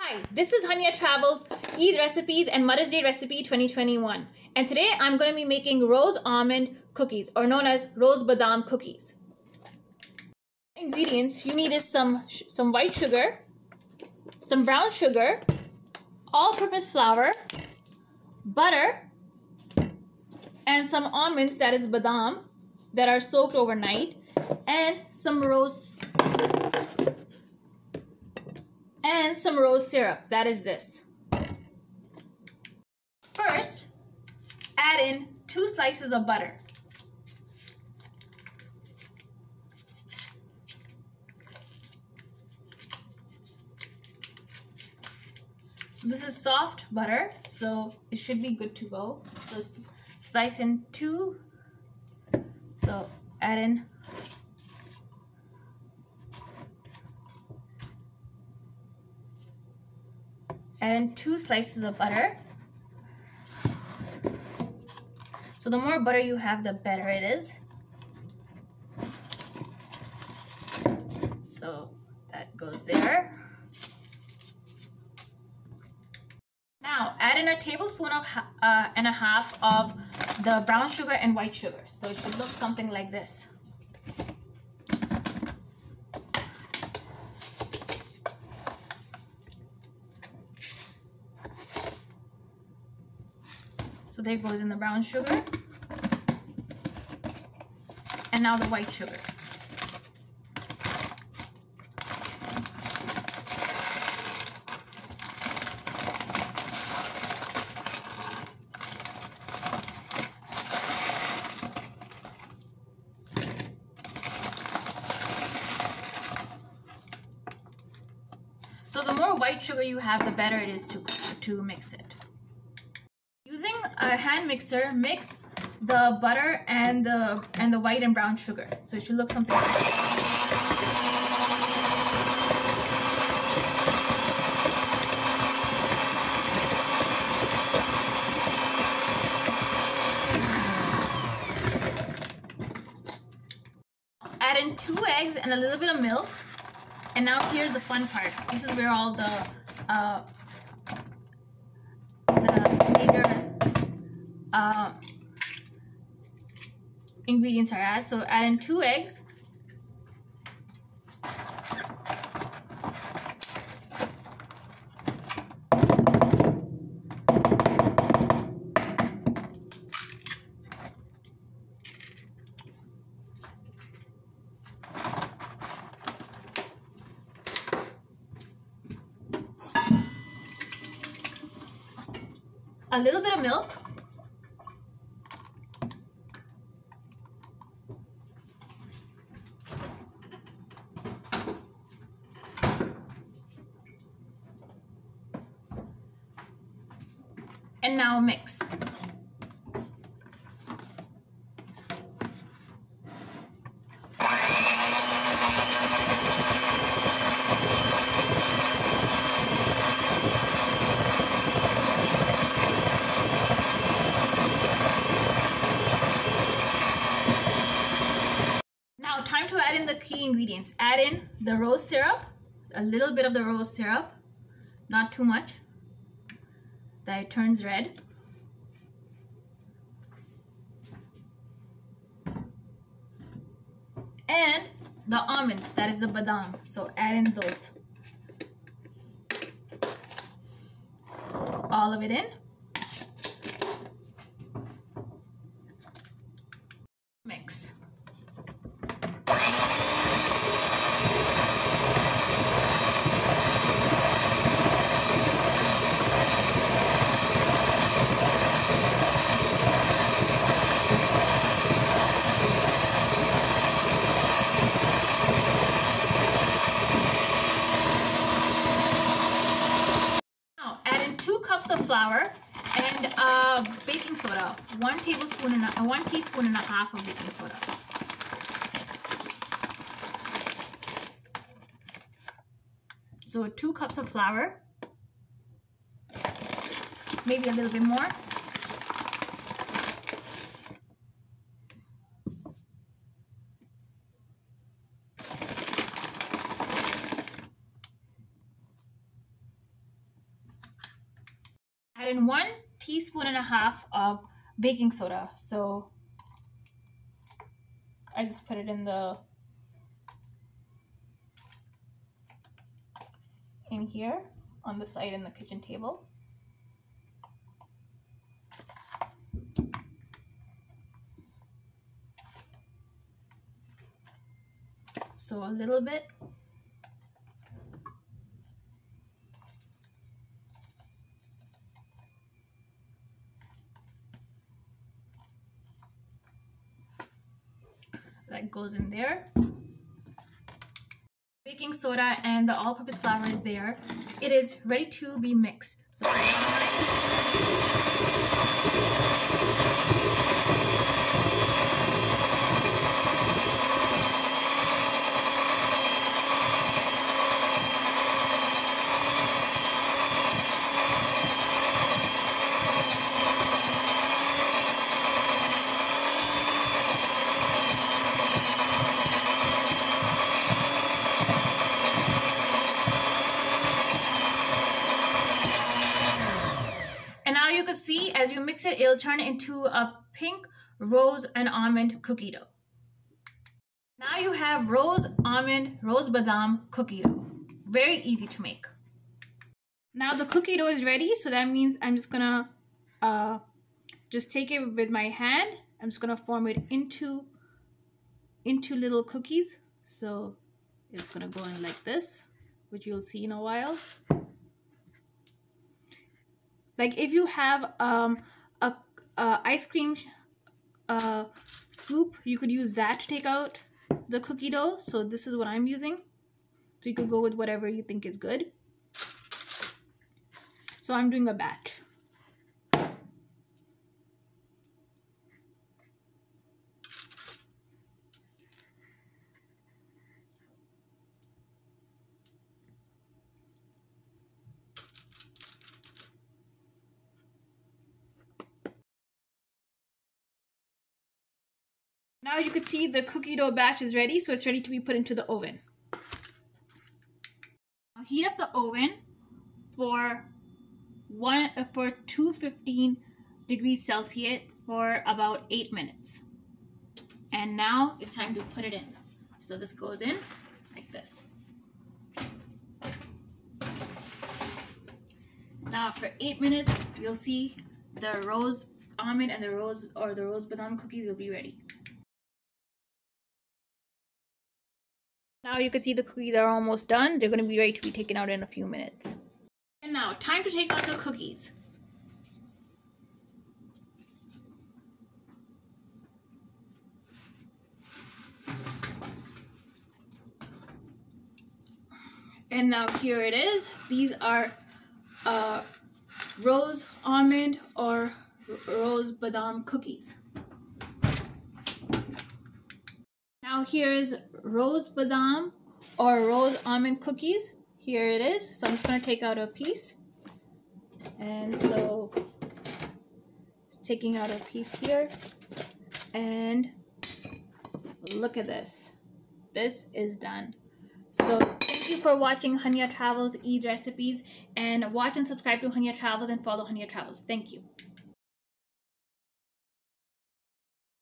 Hi, this is Hunyah Travels, Eid Recipes and Mother's Day Recipe 2021. And today I'm going to be making Rose-Almond Cookies, or known as Rose-Badam Cookies. Ingredients you need is some white sugar, some brown sugar, all-purpose flour, butter, and some almonds, that is badam, that are soaked overnight, and some rose syrup, that is this. First, add in 2 slices of butter. So this is soft butter, so it should be good to go. So slice in 2, so add in and 2 slices of butter. So the more butter you have, the better it is. So that goes there. Now add in a tablespoon and a half of the brown sugar and white sugar. So it should look something like this. So there goes in the brown sugar. And now the white sugar. So the more white sugar you have, the better it is to mix it. Using a hand mixer, mix the butter and the white and brown sugar. So it should look something like this. Add in 2 eggs and a little bit of milk. And now here's the fun part. This is where all the major ingredients are at. So add in 2 eggs. A little bit of milk. And now mix. Now time to add in the key ingredients. Add in the rose syrup, a little bit of the rose syrup, not too much, that it turns red. And the almonds, that is the badam. So add in those. All of it in. Mix. Of flour and baking soda, 1 teaspoon and a half of baking soda. So 2 cups of flour, maybe a little bit more. Add in 1.5 teaspoons of baking soda. So I just put it in here on the side in the kitchen table. So a little bit. That goes in there. Baking soda and the all-purpose flour is there. It is ready to be mixed. So you can see as you mix it, it'll turn into a pink rose and almond cookie dough. Now you have rose almond, rose badam cookie dough. Very easy to make. Now the cookie dough is ready, so that means I'm just gonna just take it with my hand. I'm just gonna form it into little cookies. So it's gonna go in like this, which you'll see in a while. Like if you have a ice cream scoop, you could use that to take out the cookie dough. So this is what I'm using. So you could go with whatever you think is good. So I'm doing a batch. Now you can see the cookie dough batch is ready, so it's ready to be put into the oven. Now heat up the oven for 215 degrees Celsius for about 8 minutes. And now it's time to put it in. So this goes in like this. Now after 8 minutes, you'll see the rose almond and the rose badam cookies will be ready. Now you can see the cookies are almost done. They're going to be ready to be taken out in a few minutes. And now, time to take out the cookies. And now here it is. These are rose almond or rose badam cookies. Now here's rose badam or rose almond cookies. Here it is. So I'm just going to take out a piece. And so it's taking out a piece here. And look at this. This is done. So thank you for watching Hunyah Travels Eid Recipes, and watch and subscribe to Hunyah Travels and follow Hunyah Travels. Thank you.